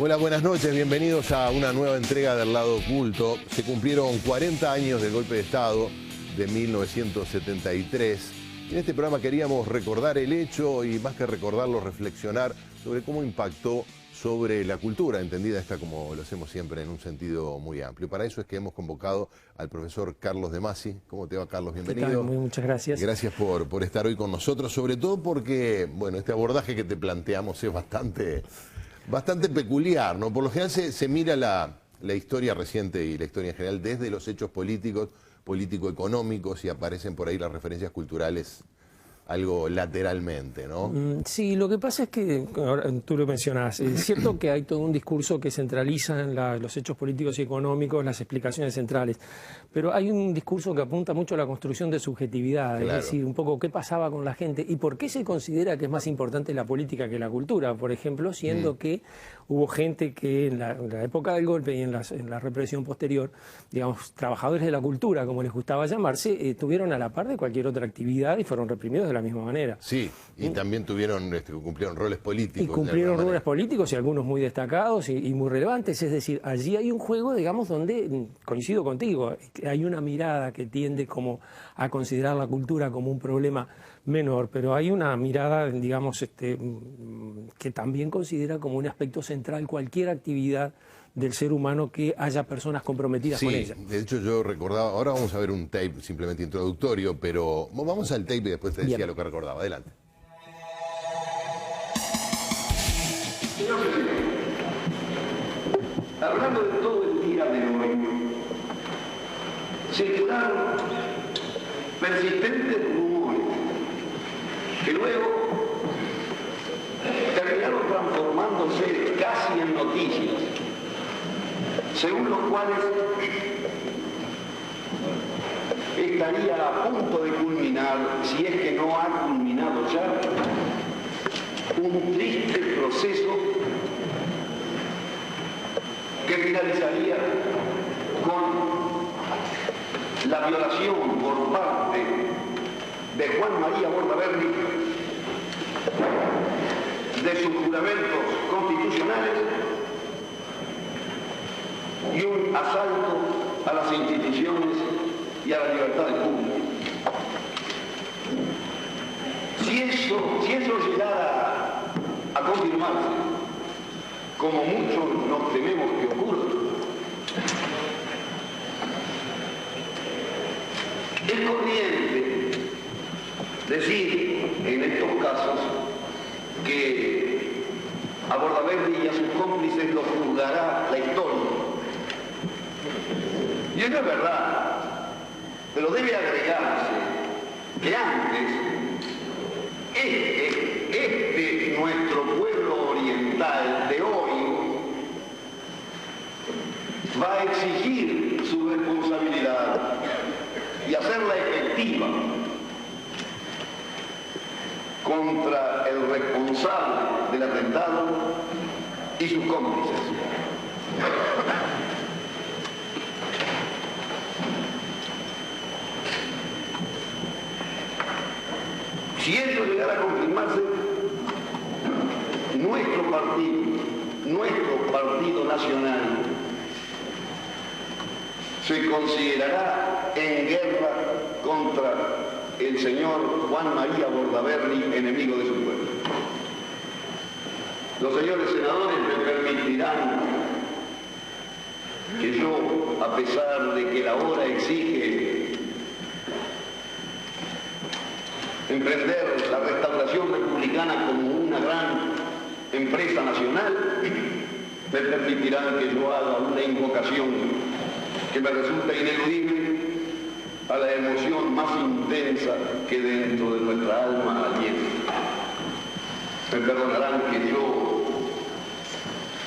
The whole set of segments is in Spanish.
Hola, buenas noches, bienvenidos a una nueva entrega del Lado Oculto. Se cumplieron 40 años del golpe de Estado de 1973. En este programa queríamos recordar el hecho y, más que recordarlo, reflexionar sobre cómo impactó sobre la cultura, entendida esta como lo hacemos siempre en un sentido muy amplio. Para eso es que hemos convocado al profesor Carlos De Masi. ¿Cómo te va, Carlos? Bienvenido. Muchas gracias. Gracias por estar hoy con nosotros, sobre todo porque, bueno, este abordaje que te planteamos es bastante peculiar, ¿no? Por lo general se mira la historia reciente y la historia en general desde los hechos políticos, político-económicos, y aparecen por ahí las referencias culturales algo lateralmente, ¿no? Sí, lo que pasa es que, ahora tú lo mencionás, es cierto que hay todo un discurso que centraliza en los hechos políticos y económicos, las explicaciones centrales, pero hay un discurso que apunta mucho a la construcción de subjetividad, Claro. es decir, un poco qué pasaba con la gente y por qué se considera que es más importante la política que la cultura, por ejemplo, siendo que hubo gente que en la época del golpe y en la represión posterior, digamos, trabajadores de la cultura, como les gustaba llamarse, estuvieron a la par de cualquier otra actividad y fueron reprimidos de la misma manera. Sí, y también cumplieron roles políticos. Y cumplieron roles políticos y algunos muy destacados y muy relevantes. Es decir, allí hay un juego, digamos, donde, coincido contigo, hay una mirada que tiende como a considerar la cultura como un problema menor, pero hay una mirada, digamos, que también considera como un aspecto central cualquier actividad del ser humano que haya personas comprometidas con ella. De hecho yo recordaba, ahora vamos a ver un tape simplemente introductorio, pero vamos al tape y después te decía Bien. lo que recordaba. Adelante. Señor presidente, hablando de todo el día de hoy, circularon persistentes rumores que luego terminaron transformándose casi en noticias, según los cuales estaría a punto de culminar, si es que no ha culminado ya, un triste proceso que finalizaría con la violación por parte de Juan María Bordaberry de sus juramentos constitucionales y un asalto a las instituciones y a la libertad del público. Si eso llegara a confirmarse, como muchos nos tememos que ocurra, es corriente decir en estos casos que a Bordaberry y a sus cómplices los juzgará la historia. Y eso es verdad, pero debe agregarse que antes nuestro pueblo oriental de hoy va a exigir su responsabilidad y hacerla efectiva contra el responsable del atentado y sus cómplices. Si ello llegara a confirmarse, nuestro partido nacional, se considerará en guerra contra el señor Juan María Bordaberry, enemigo de su pueblo. Los señores senadores me permitirán que yo, a pesar de que la hora exige emprender la restauración republicana como una gran empresa nacional, me permitirán que yo haga una invocación que me resulta ineludible a la emoción más intensa que dentro de nuestra alma alienta. Me perdonarán que yo,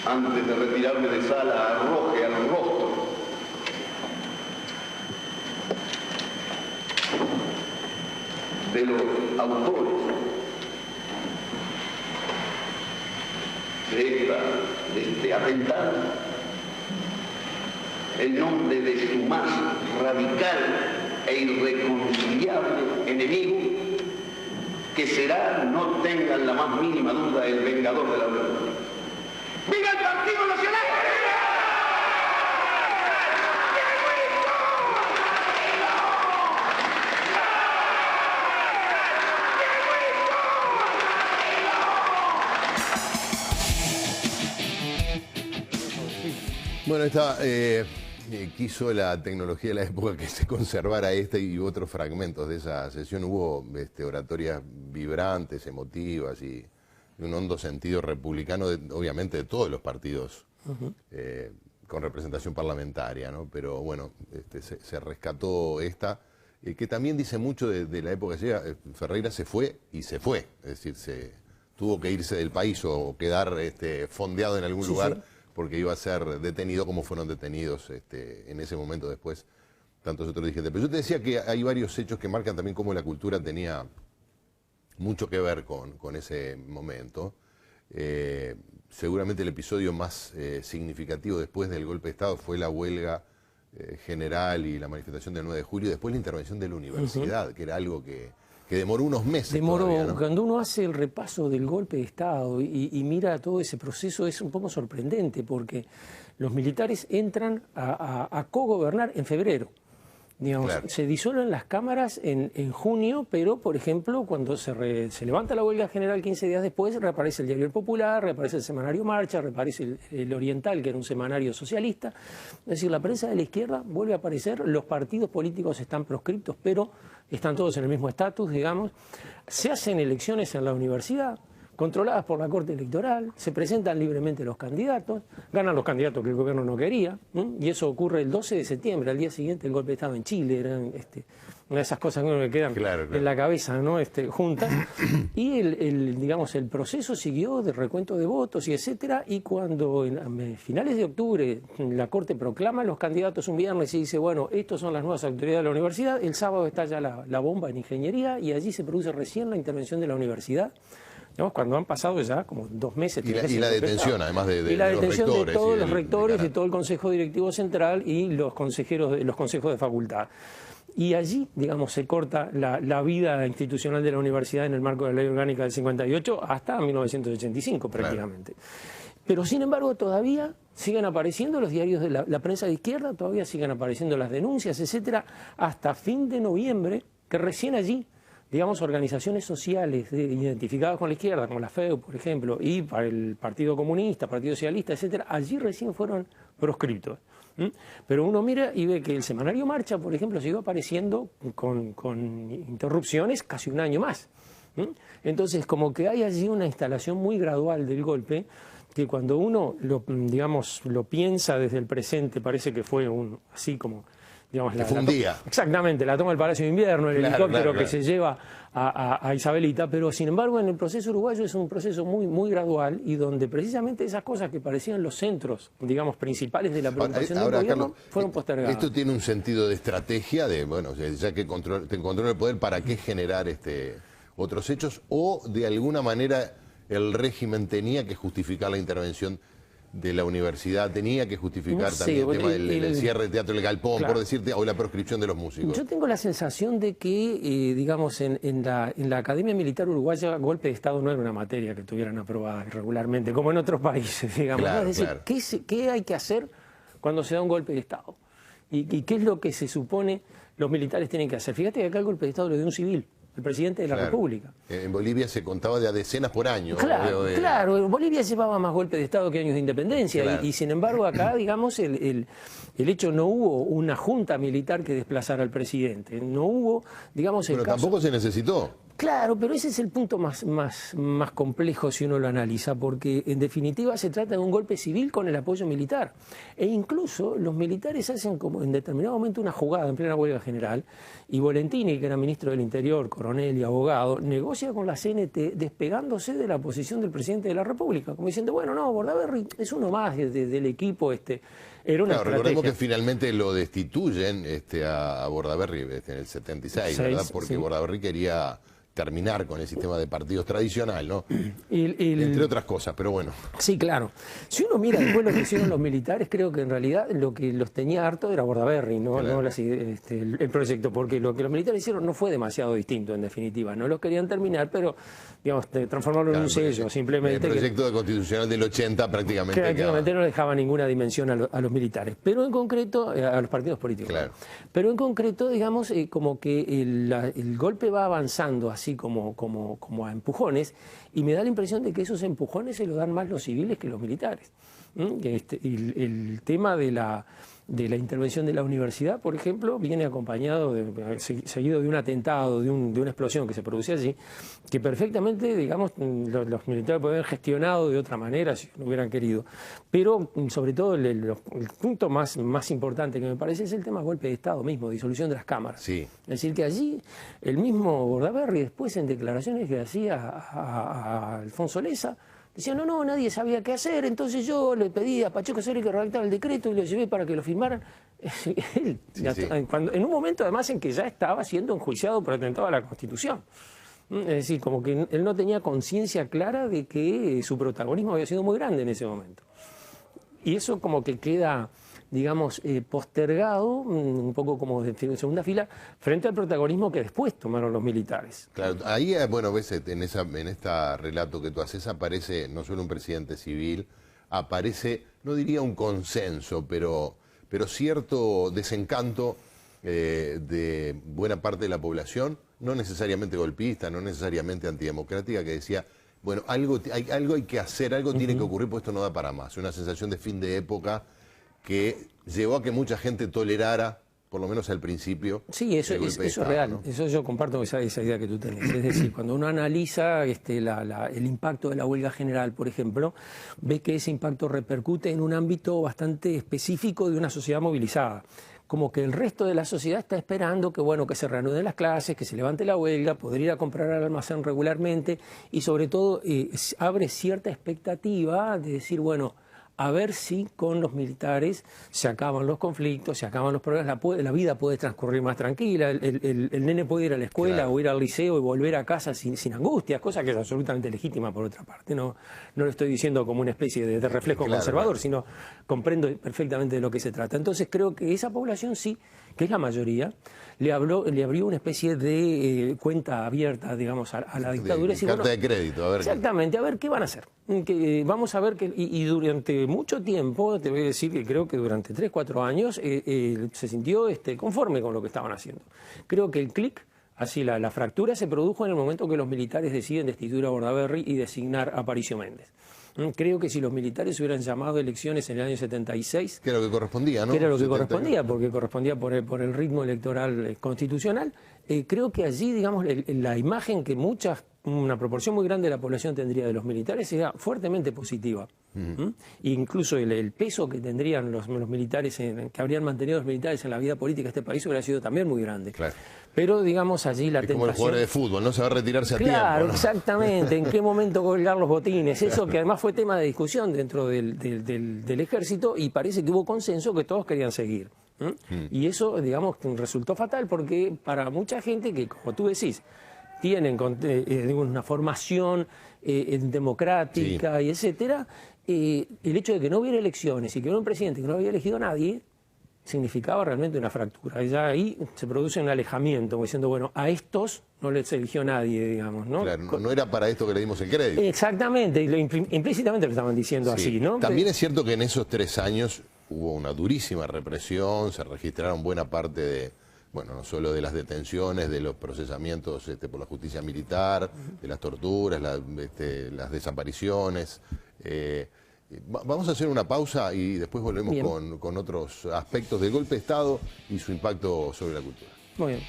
antes de retirarme de sala, arroje al rostro de los autores de este atentado el nombre de su más radical e irreconciliable enemigo, que será, no tengan la más mínima duda, el vengador de la República. ¡Viva el Partido Nacional! Bueno, quiso la tecnología de la época que se conservara este y otros fragmentos de esa sesión. Hubo oratorias vibrantes, emotivas y un hondo sentido republicano, obviamente de todos los partidos con representación parlamentaria, ¿no? Pero bueno, se rescató esta, que también dice mucho de la época que llega. Ferreira se fue y se fue, es decir, tuvo que irse del país o quedar fondeado en algún lugar. Sí. Porque iba a ser detenido como fueron detenidos en ese momento después tantos otros dirigentes. Pero yo te decía que hay varios hechos que marcan también cómo la cultura tenía mucho que ver con ese momento. Seguramente el episodio más significativo después del golpe de Estado fue la huelga general y la manifestación del 9 de julio, y después la intervención de la universidad, que era algo que demoró unos meses. Todavía, ¿no? Cuando uno hace el repaso del golpe de Estado y mira todo ese proceso, es un poco sorprendente, porque los militares entran a cogobernar en febrero. Digamos, claro. Se disuelven las cámaras en junio, pero, por ejemplo, cuando se levanta la huelga general 15 días después, reaparece el Diario El Popular, reaparece el semanario Marcha, reaparece el Oriental, que era un semanario socialista. Es decir, la prensa de la izquierda vuelve a aparecer, los partidos políticos están proscriptos, pero están todos en el mismo estatus, digamos. Se hacen elecciones en la universidad, controladas por la Corte Electoral, se presentan libremente los candidatos, ganan los candidatos que el gobierno no quería, y eso ocurre el 12 de septiembre, al día siguiente del golpe de Estado en Chile. Eran una de esas cosas que no me quedan en la cabeza, ¿no? Juntas. Y el proceso siguió de recuento de votos y etcétera, y cuando a finales de octubre la Corte proclama los candidatos un viernes y dice, bueno, estos son las nuevas autoridades de la universidad, el sábado estalla la bomba en ingeniería y allí se produce recién la intervención de la universidad. Digamos, cuando han pasado ya como 2 meses. Y la detención, además de la detención los rectores. De todos los rectores, de todo el Consejo Directivo Central y los consejos de facultad. Y allí, digamos, se corta la vida institucional de la universidad en el marco de la Ley Orgánica del 58 hasta 1985 prácticamente. Claro. Pero sin embargo todavía siguen apareciendo los diarios de la prensa de izquierda, todavía siguen apareciendo las denuncias, etcétera, hasta fin de noviembre, que recién allí, digamos, organizaciones sociales identificadas con la izquierda, como la FEU, por ejemplo, y para el Partido Comunista, Partido Socialista, etcétera, allí recién fueron proscriptos. Pero uno mira y ve que el semanario Marcha, por ejemplo, siguió apareciendo con interrupciones casi un año más. Entonces, como que hay allí una instalación muy gradual del golpe, que cuando uno lo piensa desde el presente, parece que fue así como... Digamos, fue un día. Exactamente, la toma del Palacio de Invierno, el helicóptero que se lleva a Isabelita, pero sin embargo en el proceso uruguayo es un proceso muy, muy gradual y donde precisamente esas cosas que parecían los centros, digamos, principales de la preocupación del gobierno, Carlos, fueron postergadas. Esto tiene un sentido de estrategia, ya que te controla el poder, ¿para qué generar otros hechos? ¿O de alguna manera el régimen tenía que justificar la intervención de la universidad, tenía que justificar también el tema del cierre del Teatro del Galpón, claro, por decirte, o la proscripción de los músicos? Yo tengo la sensación de que, digamos, en la Academia Militar Uruguaya, golpe de Estado no era una materia que tuvieran aprobada regularmente, como en otros países, digamos. Claro, es decir, claro, ¿qué hay que hacer cuando se da un golpe de Estado? ¿Y qué es lo que se supone los militares tienen que hacer? Fíjate que acá el golpe de Estado lo dio un civil, el presidente de la República. En Bolivia se contaba de a decenas por año. Claro, Bolivia llevaba más golpes de Estado que años de independencia, claro, y sin embargo acá, digamos, el hecho no hubo una junta militar que desplazara al presidente, no hubo, digamos, Pero tampoco se necesitó. Claro, pero ese es el punto más complejo si uno lo analiza, porque en definitiva se trata de un golpe civil con el apoyo militar. E incluso los militares hacen como en determinado momento una jugada en plena huelga general, y Volentini, que era ministro del Interior, coronel y abogado, negocia con la CNT despegándose de la posición del presidente de la República, como diciendo, bueno, no, Bordaberry es uno más del equipo, era una estrategia. Recordemos que finalmente lo destituyen a Bordaberry en el 76, ¿verdad? Porque Bordaberry quería terminar con el sistema de partidos tradicional, ¿no? Entre otras cosas, pero bueno. Sí, claro. Si uno mira después lo que hicieron los militares, creo que en realidad lo que los tenía harto era Bordaberry, ¿no? Claro. No el proyecto, porque lo que los militares hicieron no fue demasiado distinto, en definitiva. No los querían terminar, pero, digamos, transformarlo en un sello, simplemente. El proyecto constitucional del 80 prácticamente no dejaba ninguna dimensión a los militares, pero en concreto, a los partidos políticos. Claro. Pero en concreto, digamos, como que el golpe va avanzando así como a empujones, y me da la impresión de que esos empujones se los dan más los civiles que los militares. El tema de la intervención de la universidad, por ejemplo, viene acompañado, seguido de un atentado, de una explosión que se produce allí, que perfectamente, digamos, los militares pueden haber gestionado de otra manera si lo hubieran querido. Pero, sobre todo, el punto más importante que me parece es el tema golpe de Estado mismo, disolución de las cámaras. Sí. Es decir, que allí el mismo Bordaberry, después en declaraciones que hacía a Alfonso Lessa, decía, no, nadie sabía qué hacer, entonces yo le pedí a Pacheco Seri que redactara el decreto y lo llevé para que lo firmaran. Él, en un momento además en que ya estaba siendo enjuiciado por atentado a la Constitución. Es decir, como que él no tenía conciencia clara de que su protagonismo había sido muy grande en ese momento. Y eso como que queda, digamos, postergado, un poco como de segunda fila, frente al protagonismo que después tomaron los militares. Claro, ahí, bueno, ves, en este relato que tú haces aparece no solo un presidente civil, aparece, no diría un consenso, pero cierto desencanto de buena parte de la población, no necesariamente golpista, no necesariamente antidemocrática, que decía, bueno, algo hay que hacer, algo tiene que ocurrir, porque esto no da para más. Una sensación de fin de época que llevó a que mucha gente tolerara, por lo menos al principio. Sí, eso es real, ¿no? Eso yo comparto esa idea que tú tenés. Es decir, cuando uno analiza el impacto de la huelga general, por ejemplo, ve que ese impacto repercute en un ámbito bastante específico de una sociedad movilizada. Como que el resto de la sociedad está esperando que se reanuden las clases, que se levante la huelga, poder ir a comprar al almacén regularmente, y sobre todo abre cierta expectativa de decir, bueno, a ver si con los militares se acaban los conflictos, se acaban los problemas, la vida puede transcurrir más tranquila, el nene puede ir a la escuela, claro, o ir al liceo y volver a casa sin angustias, cosa que es absolutamente legítima por otra parte. No lo estoy diciendo como una especie de reflejo conservador, sino comprendo perfectamente de lo que se trata. Entonces creo que esa población sí, que es la mayoría, le abrió una especie de cuenta abierta, digamos, a la dictadura. Carta de crédito, a ver. Exactamente, a ver qué van a hacer. Vamos a ver y durante mucho tiempo, te voy a decir que creo que durante 3, 4 años se sintió conforme con lo que estaban haciendo. Creo que el clic, así la fractura, se produjo en el momento que los militares deciden destituir a Bordaberry y designar a Aparicio Méndez. Creo que si los militares hubieran llamado elecciones en el año 76... Que era lo que correspondía, ¿no? Que era lo que correspondía, porque correspondía por el ritmo electoral constitucional. Creo que allí, digamos, la imagen que una proporción muy grande de la población tendría de los militares era fuertemente positiva. Incluso el peso que tendrían los militares, que habrían mantenido los militares en la vida política de este país hubiera sido también muy grande. Claro. Pero, digamos, allí la tentación... como el jugador de fútbol, no se va a retirarse a tiempo. Claro, ¿no? Exactamente. ¿En qué momento colgar los botines? Eso que además fue tema de discusión dentro del ejército, y parece que hubo consenso que todos querían seguir. Y eso, digamos, resultó fatal, porque para mucha gente que, como tú decís, tienen una formación democrática, sí, y etcétera, el hecho de que no hubiera elecciones y que hubiera un presidente que no había elegido a nadie significaba realmente una fractura. Ya ahí se produce un alejamiento, como diciendo, bueno, a estos no les eligió nadie, digamos, ¿no? Claro, no era para esto que le dimos el crédito. Exactamente, implícitamente lo estaban diciendo, sí, así, ¿no? También es cierto que en esos 3 años hubo una durísima represión, se registraron buena parte de, bueno, no solo de las detenciones, de los procesamientos por la justicia militar, de las torturas, las desapariciones. Vamos a hacer una pausa y después volvemos con otros aspectos del golpe de Estado y su impacto sobre la cultura. Muy bien.